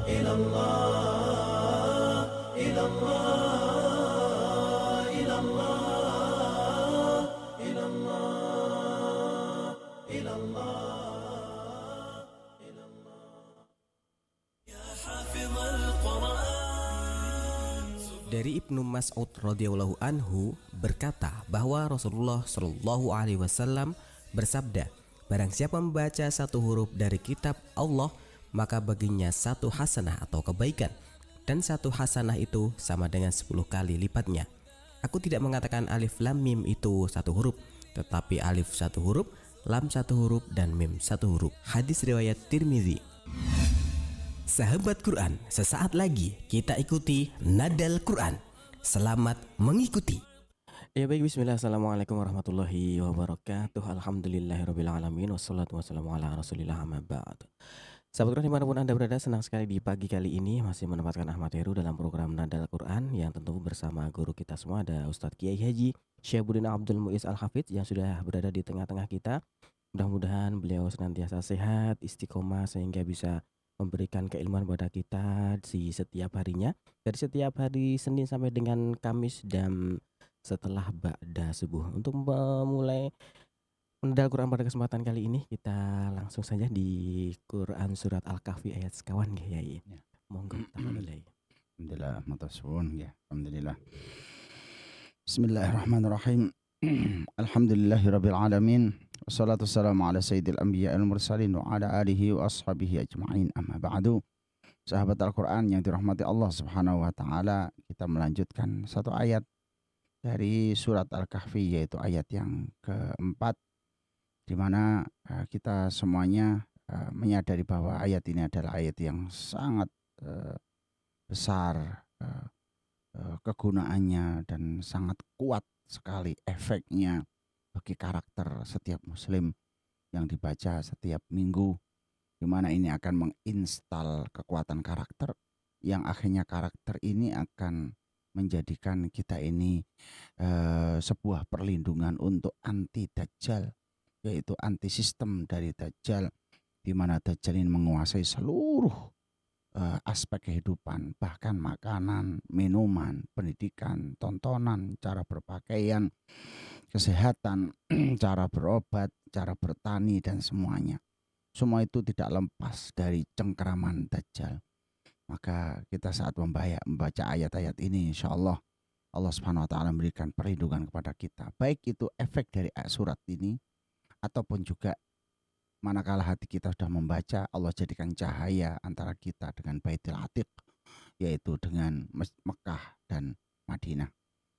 إلى الله إلى الله إلى الله إلى الله إلى الله إلى الله يا حافظ القرآن. Dari Ibnu Mas'ud radhiyallahu anhu berkata bahwa Rasulullah shallallahu alaihi wasallam bersabda, barang siapa membaca satu huruf dari kitab Allah, maka baginya satu hasanah atau kebaikan, dan satu hasanah itu sama dengan 10 kali lipatnya. Aku tidak mengatakan alif lam mim itu satu huruf, tetapi alif satu huruf, lam satu huruf, dan mim satu huruf. Hadis riwayat Tirmizi. Sahabat Quran, sesaat lagi kita ikuti Nadal Quran. Selamat mengikuti. Ya baik, bismillah, assalamualaikum warahmatullahi wabarakatuh. Alhamdulillahirabbil alamin, wassalatu wassalamu ala rasulillah, amma ba'd. Sahabat Quran dimanapun Anda berada, senang sekali di pagi kali ini masih menempatkan Ahmad Heru dalam program Nadal Quran yang tentu bersama guru kita semua, ada Ustadz Kiai Haji Syabuddin Abdul Muiz Al-Hafidz yang sudah berada di tengah-tengah kita. Mudah-mudahan beliau senantiasa sehat, istiqomah, sehingga bisa memberikan keilmuan kepada kita di setiap harinya, dari setiap hari Senin sampai dengan Kamis dan setelah ba'da subuh. Untuk memulai Nadal Quran pada kesempatan kali ini, kita langsung saja di Quran surat Al-Kahfi ayat sekawan ya. Monggo tafadhol. Alhamdulillah, matur suwun ya. Alhamdulillah. Bismillahirrahmanirrahim. Alhamdulillahirabbil alamin. Wassalatu wassalamu ala sayyidil anbiya wal mursalin wa ala alihi wa ashabihi ajma'in, amma ba'du. Sahabat Al-Quran yang dirahmati Allah subhanahu wa ta'ala, kita melanjutkan satu ayat dari surat Al-Kahfi, yaitu ayat yang keempat, di mana kita semuanya menyadari bahwa ayat ini adalah ayat yang sangat besar kegunaannya dan sangat kuat sekali efeknya bagi karakter setiap muslim yang dibaca setiap minggu, di mana ini akan menginstal kekuatan karakter yang akhirnya karakter ini akan menjadikan kita ini sebuah perlindungan untuk anti dajjal, yaitu anti sistem dari dajjal, di mana dajjal ini menguasai seluruh aspek kehidupan, bahkan makanan, minuman, pendidikan, tontonan, cara berpakaian, kesehatan, cara berobat, cara bertani, dan semuanya. Semua itu tidak lepas dari cengkeraman dajjal. Maka kita saat membaca ayat-ayat ini, insya Allah Allah Subhanahu wa ta'ala memberikan perlindungan kepada kita, baik itu efek dari surat ini ataupun juga manakala hati kita sudah membaca, Allah jadikan cahaya antara kita dengan Baitul Atiq, yaitu dengan Mekah dan Madinah.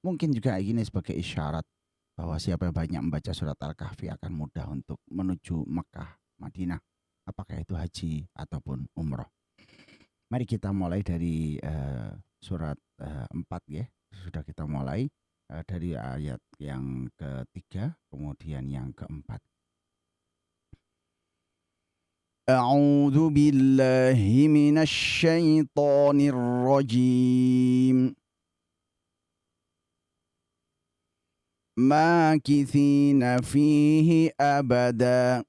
Mungkin juga ini sebagai isyarat bahwa siapa yang banyak membaca surat Al-Kahfi akan mudah untuk menuju Mekah, Madinah, apakah itu haji ataupun umroh. Mari kita mulai dari surat 4 ya. Sudah kita mulai dari ayat yang ketiga kemudian yang keempat. A'udzu billahi minasy syaithanir rajim. Makithina fihi abada.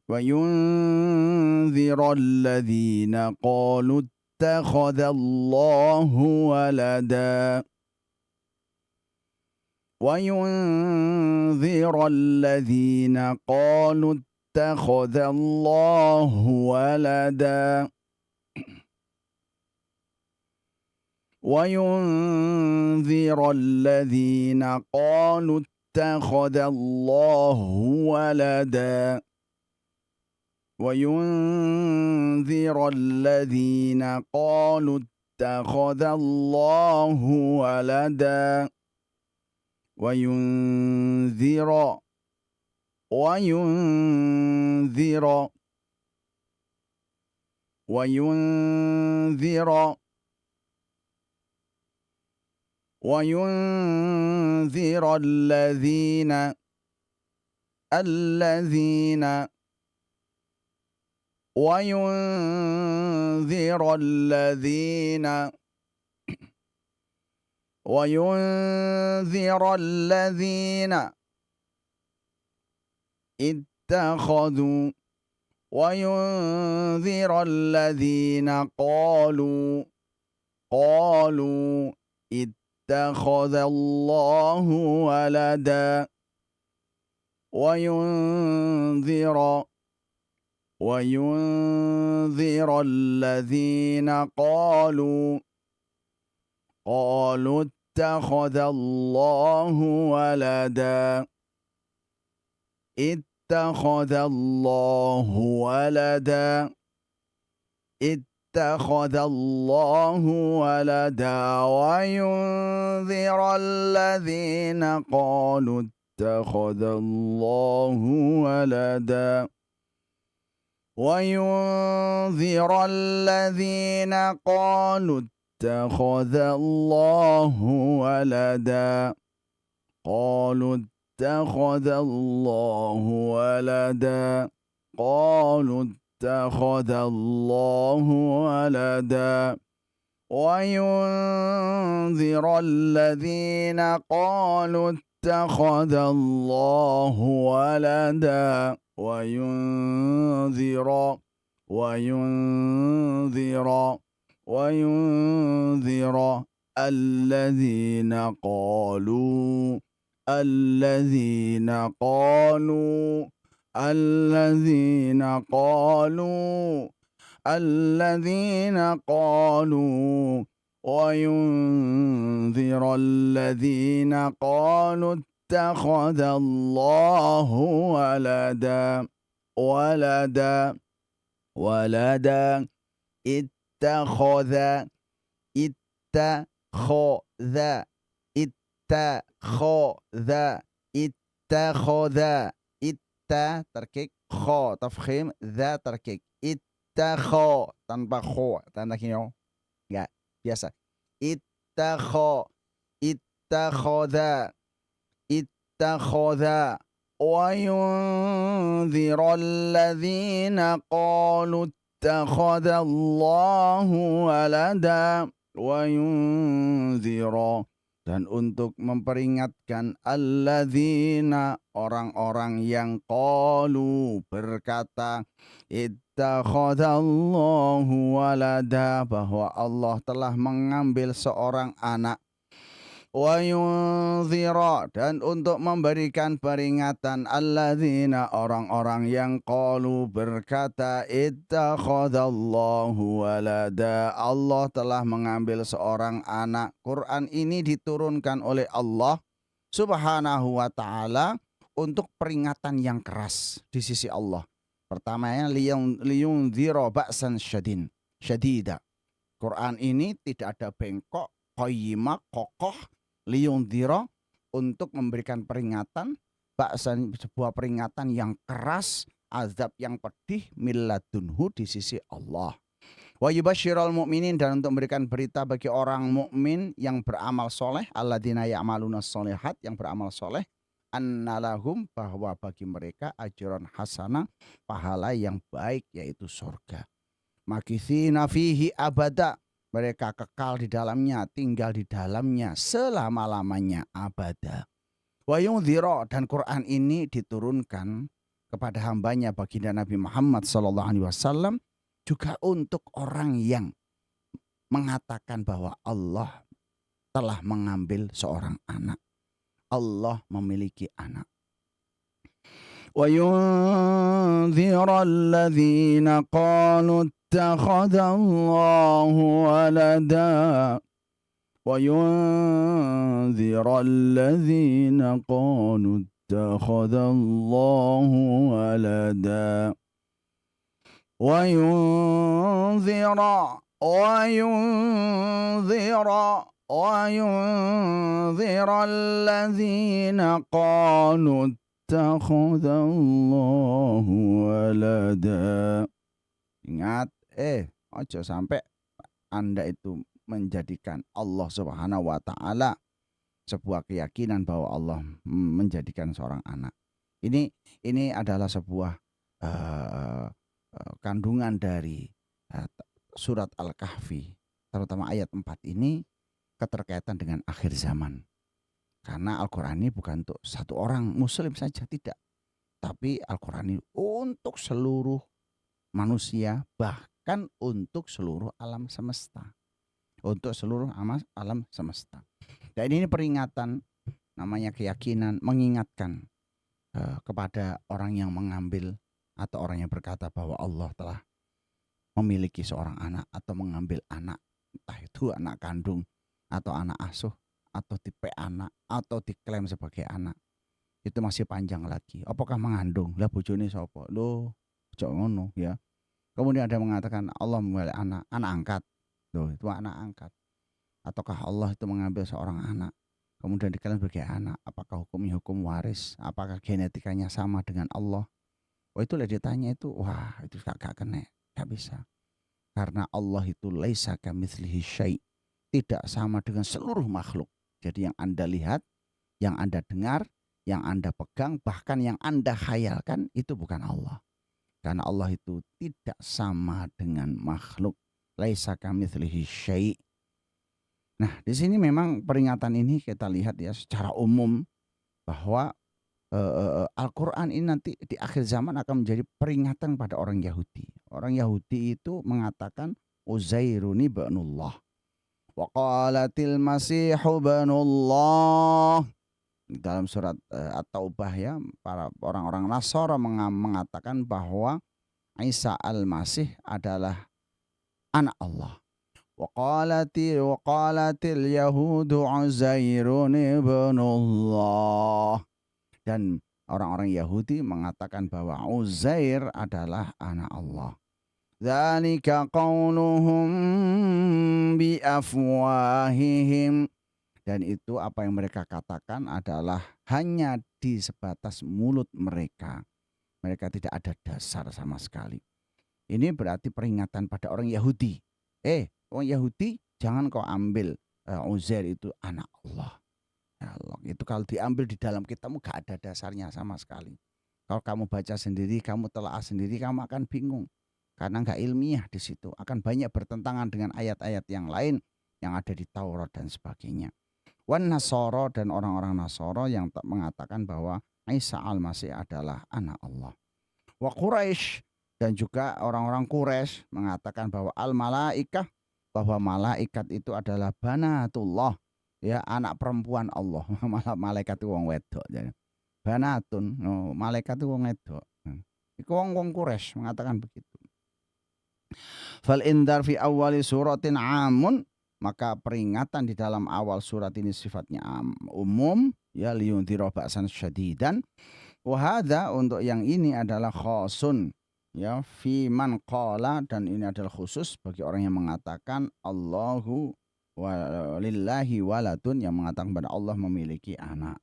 Wa yunzira alladhina qalu ittakhadallahu walada. Wa yunzira alladhina qalu اتخذ الله ولدا وينذر الذين قالوا اتخذ الله ولدا وينذر الذين قالوا اتخذ الله ولدا وينذر وينذر وينذر وينذر الذين وينذر الذين وينذر الذين اتخذوا وينذر الذين قالوا اتخذ الله ولدا وينذر الذين قالوا اتخذ الله ولدا اتخذ الله ولدا اتخذ الله ولدا وينذر الذين قالوا اتخذ الله ولدا وينذر الذين قالوا اتخذ الله ولدا قالوا اتخذ الله ولدا قالوا اتخذ الله ولدا وينذر الذين قالوا اتخذ الله ولدا وينذر الذين قالوا الذين قالوا الذين قالوا الذين قالوا وينذر الذين قالوا اتخذ الله ولدا ولدا ولدا اتخذ اتخذ اتخذ اتخذ ita terkik kho tafkhim za terkik ittakho tanpa kho tanda kinyo enggak biasa ittakhodha wa yunzira alladhina qalu ittakhadha Allahu walada wa yunzira dan untuk memperingatkan alladzina orang-orang yang qalu berkata ittakhadallahu walada bahwa Allah telah mengambil seorang anak wa yunzira dan untuk memberikan peringatan alladzina orang-orang yang qalu berkata ittakhadallahu walada Allah telah mengambil seorang anak. Quran ini diturunkan oleh Allah Subhanahu wa taala untuk peringatan yang keras di sisi Allah. Pertamanya liyunzira ba'san syadida. Quran ini tidak ada bengkok, qayyimah, kokoh, liyunzira untuk memberikan peringatan, ba'san sebuah peringatan yang keras, azab yang pedih milladunhu di sisi Allah. Wa yubasyiral mu'minin dan untuk memberikan berita bagi orang mukmin yang beramal soleh, alladzina ya'malunas sholihat yang beramal soleh, annalahum bahwa bagi mereka ajran hasanah pahala yang baik yaitu surga. Makithina fihi abada mereka kekal di dalamnya, tinggal di dalamnya selama-lamanya abada. Wa yunzira dan Quran ini diturunkan kepada hambanya baginda Nabi Muhammad SAW juga untuk orang yang mengatakan bahwa Allah telah mengambil seorang anak. Allah memiliki anak. Wa yunzira alladhina qalu ittakhadallahu walada wa yunzira alladhina qalu ittakhadallahu walada wa yunzira alladhina qalu ittakhadallahu walada. Ingat, ojo sampai Anda itu menjadikan Allah Subhanahu wa taala sebuah keyakinan bahwa Allah menjadikan seorang anak. Ini adalah sebuah kandungan dari surat Al-Kahfi, terutama ayat 4 ini keterkaitan dengan akhir zaman. Karena Al-Qur'an ini bukan untuk satu orang muslim saja, tidak. Tapi Al-Qur'an ini untuk seluruh manusia, bahkan untuk seluruh alam semesta. Untuk seluruh alam semesta. Dan ini peringatan, namanya keyakinan, mengingatkan kepada orang yang mengambil atau orang yang berkata bahwa Allah telah memiliki seorang anak atau mengambil anak, entah itu anak kandung atau anak asuh atau tipe anak atau diklaim sebagai anak. Itu masih panjang lagi. Apakah mengandung? Lah bojone sapa? Loh, ojo ngono ya. Kemudian ada yang mengatakan Allah memiliki anak angkat. Loh, itu anak angkat. Ataukah Allah itu mengambil seorang anak kemudian diklaim sebagai anak? Apakah hukumnya hukum waris? Apakah genetikanya sama dengan Allah? Oh, itu lah ditanya itu, wah itu gak kena, gak bisa. Karena Allah itu laisa kamitslihi syai', tidak sama dengan seluruh makhluk. Jadi yang Anda lihat, yang Anda dengar, yang Anda pegang, bahkan yang Anda khayalkan itu bukan Allah. Karena Allah itu tidak sama dengan makhluk. Laisa kamitslihi syai'. Nah, di sini memang peringatan ini kita lihat ya secara umum bahwa Al-Quran ini nanti di akhir zaman akan menjadi peringatan pada orang Yahudi. Orang Yahudi itu mengatakan Uzairun ibnullah. Wa qalatil masihu ibnullah. Dalam surat At-Taubah ya, para orang-orang Nasara mengatakan bahwa Isa al-Masih adalah anak Allah. Wa qalatil yahudu Uzairun ibnullah. Dan orang-orang Yahudi mengatakan bahwa Uzair adalah anak Allah. Dzalika qauluhum bi afwahihim. Dan itu apa yang mereka katakan adalah hanya di sebatas mulut mereka. Mereka tidak ada dasar sama sekali. Ini berarti peringatan pada orang Yahudi. Orang Yahudi jangan kau ambil Uzair itu anak Allah. Allah itu kalau diambil di dalam kitabmu gak ada dasarnya sama sekali. Kalau kamu baca sendiri, kamu telaah sendiri, kamu akan bingung karena gak ilmiah di situ. Akan banyak bertentangan dengan ayat-ayat yang lain yang ada di Taurat dan sebagainya. Wan Nasara dan orang-orang Nasara yang mengatakan bahwa Isa al-Masih adalah anak Allah. Wa Quraisy dan juga orang-orang Quraisy mengatakan bahwa al-malaikah, bahwa malaikat itu adalah banatullah. Ya, anak perempuan Allah. Malah malaikat itu wong wedok. Banatun, malaikat itu wong wedok. Iku wong Quraisy mengatakan begitu. Fal indar fi awali suratin amun, maka peringatan di dalam awal surat ini sifatnya umum, ya liyundhira ba'san syadidan. Wa hadza, untuk yang ini adalah khasun, ya fi man qala, dan ini adalah khusus bagi orang yang mengatakan Allahu walillahi waladun, yang mengatakan kepada Allah memiliki anak.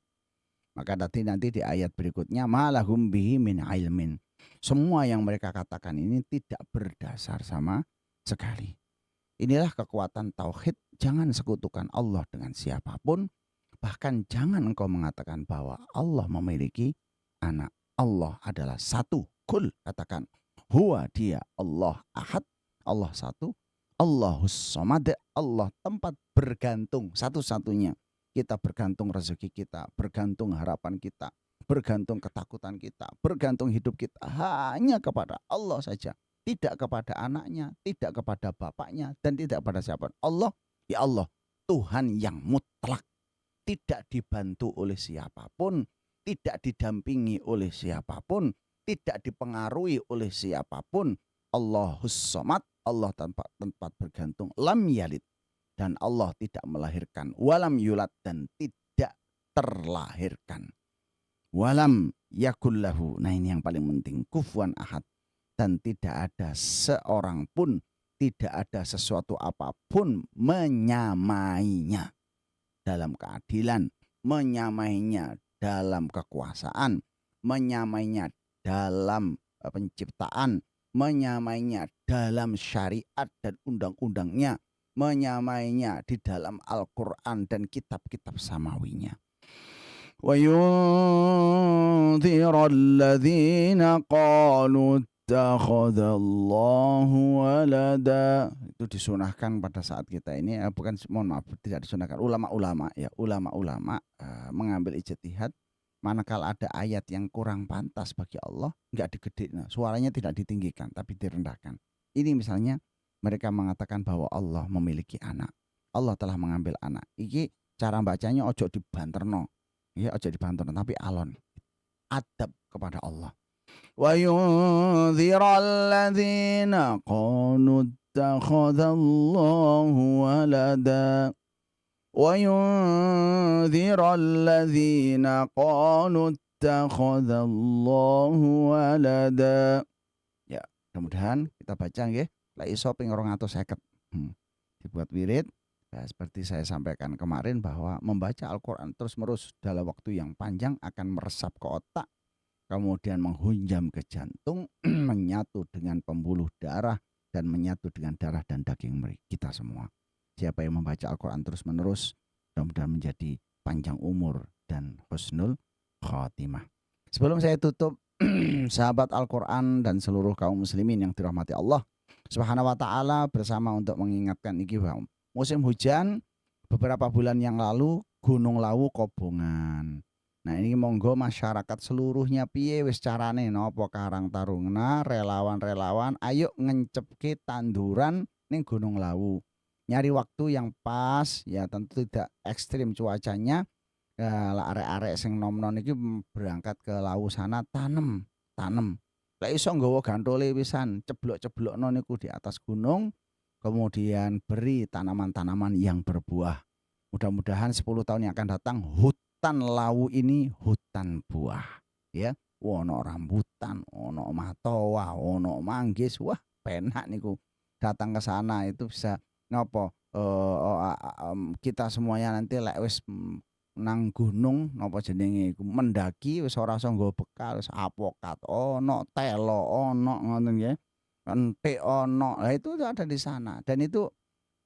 Maka nanti di ayat berikutnya malahum bihi min ilmin. Semua yang mereka katakan ini tidak berdasar sama sekali. Inilah kekuatan tauhid. Jangan sekutukan Allah dengan siapapun. Bahkan jangan engkau mengatakan bahwa Allah memiliki anak. Allah adalah satu. Kul, katakan, huwa, dia Allah ahad, Allah satu. Allahus somad, Allah tempat bergantung satu-satunya. Kita bergantung rezeki kita, bergantung harapan kita, bergantung ketakutan kita, bergantung hidup kita hanya kepada Allah saja. Tidak kepada anaknya, tidak kepada bapaknya, dan tidak pada siapa. Allah, ya Allah, Tuhan yang mutlak. Tidak dibantu oleh siapapun, tidak didampingi oleh siapapun, tidak dipengaruhi oleh siapapun. Allahus somad, Allah tanpa tempat bergantung. Lam yalid, dan Allah tidak melahirkan. Walam yulad, dan tidak terlahirkan. Walam yakullahu, nah ini yang paling penting, kufuwan ahad, dan tidak ada seorang pun, tidak ada sesuatu apapun menyamainya dalam keadilan, menyamainya dalam kekuasaan, menyamainya dalam penciptaan, menyamainya dalam syariat dan undang-undangnya, menyamainya di dalam Al-Quran dan kitab-kitab samawinya. Wa yunziral ladzina qalu ittakhadallahu walada. Itu disunahkan pada saat kita ini, bukan, mohon maaf, tidak disunahkan. Ulama-ulama ya, ulama-ulama mengambil ijtihad Manakala ada ayat yang kurang pantas bagi Allah, enggak digedekan, suaranya tidak ditinggikan tapi direndahkan. Ini misalnya mereka mengatakan bahwa Allah memiliki anak. Allah telah mengambil anak. Iki cara bacanya ojo dibanterno. Ya ojo dibanterno tapi alon. Adab kepada Allah. Wa yunziral ladzina qalu ittakhadallahu walada. Wa yunziral ladzina qalu ittakhadallahu walada. Ya, mudah-mudahan kita baca nggih. Lek iso ping 250. Dibuat wirid. Nah, seperti saya sampaikan kemarin bahwa membaca Al-Quran terus-menerus dalam waktu yang panjang akan meresap ke otak, kemudian menghunjam ke jantung, menyatu dengan pembuluh darah, dan menyatu dengan darah dan daging kita semua. Siapa yang membaca Al-Quran terus-menerus, mudah-mudahan menjadi panjang umur dan husnul khotimah. Sebelum saya tutup, sahabat Al-Quran dan seluruh kaum muslimin yang dirahmati Allah Subhanahu wa ta'ala, bersama untuk mengingatkan iki bahwa musim hujan beberapa bulan yang lalu Gunung Lawu kobongan. Nah ini monggo masyarakat seluruhnya piye wis carane napa Karang Taruna, relawan-relawan ayo ngencepke tanduran ning Gunung Lawu. Nyari waktu yang pas, ya tentu tidak ekstrim cuacanya. Arek-arek sing nom-nom iki berangkat ke Lawu sana tanem. Lek iso nggawa gantole pisan, ceblok-ceblokno niku di atas gunung. Kemudian beri tanaman-tanaman yang berbuah. Mudah-mudahan 10 tahun yang akan datang hutan Lawu ini hutan buah. Ya, ono rambutan, ono matoa, ono manggis, wah penak niku. Datang ke sana itu bisa ngopo? Kita semuanya nanti lek wis nang gunung napa jenenge iku mendaki wis ora iso nggawa bekal, wis apokat ono, telo ono ngoten nggih. Entik ono, nah itu ada di sana dan itu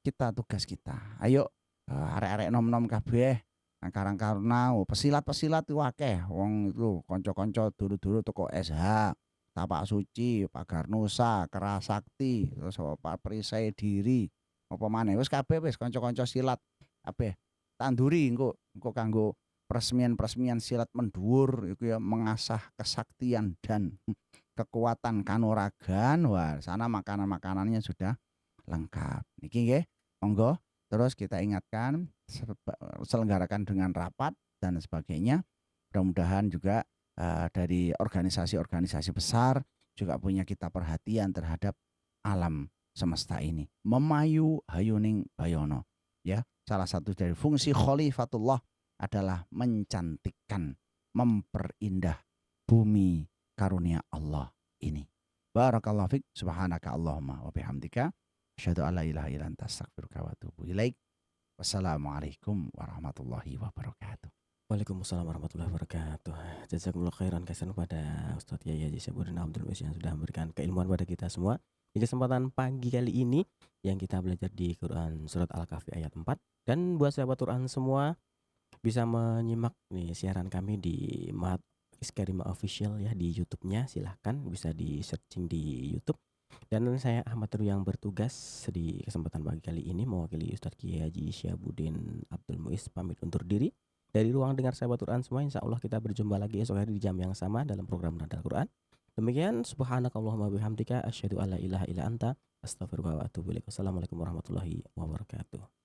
tugas kita. Ayo arek-arek nom-nom kabeh Karang Taruna, pesilat-pesilat itu akeh. Wong itu kanca-kanca dulu-dulu teko SH, Tapak Suci, Pagar Nusa, Kerasakti, terus Pak Perisai Diri, apa maneh wis kabeh wis kanca-kanca silat kabeh. Tanduri engko kanggo peresmian silat mendhuwur iku ya mengasah kesaktian dan kekuatan kanuragan. Wah, sana makanan-makanannya sudah lengkap. Niki nggih, monggo terus kita ingatkan selenggarakan dengan rapat dan sebagainya. Mudah-mudahan juga dari organisasi-organisasi besar juga punya kita perhatian terhadap alam semesta ini. Memayu hayuning bayono. Ya, salah satu dari fungsi khalifatullah adalah mencantikkan, memperindah bumi karunia Allah ini. Barakallahu fik, subhanaka Allahumma wa bihamdika, asyhadu an la ilaha illa anta astaghfiruka wa atubu ilaik. Wassalamualaikum warahmatullahi wabarakatuh. Waalaikumsalam warahmatullahi wabarakatuh. Jazakumullah khairan kesan kepada Ustadz Yahya Haji Syabuddin Abdul Muiz yang sudah memberikan keilmuan pada kita semua. Di kesempatan pagi kali ini yang kita belajar di Quran surat Al-Kahfi ayat 4. Dan buat sahabat Quran semua bisa menyimak nih siaran kami di Mahat Iskarima Official ya di YouTube-nya, silahkan bisa di searching di YouTube. Dan saya Ahmad Teru yang bertugas di kesempatan pagi kali ini mewakili Ustadz Kiai Haji Syabuddin Abdul Muiz pamit undur diri dari ruang dengar sahabat Quran semua. Insya Allah kita berjumpa lagi esok hari di jam yang sama dalam program Radar Quran. Demikian subhanakallahumma bihamdika asyhadu alla ilaha illa anta astaghfiruka wa atubu ilaik. Wassalamualaikum warahmatullahi wabarakatuh.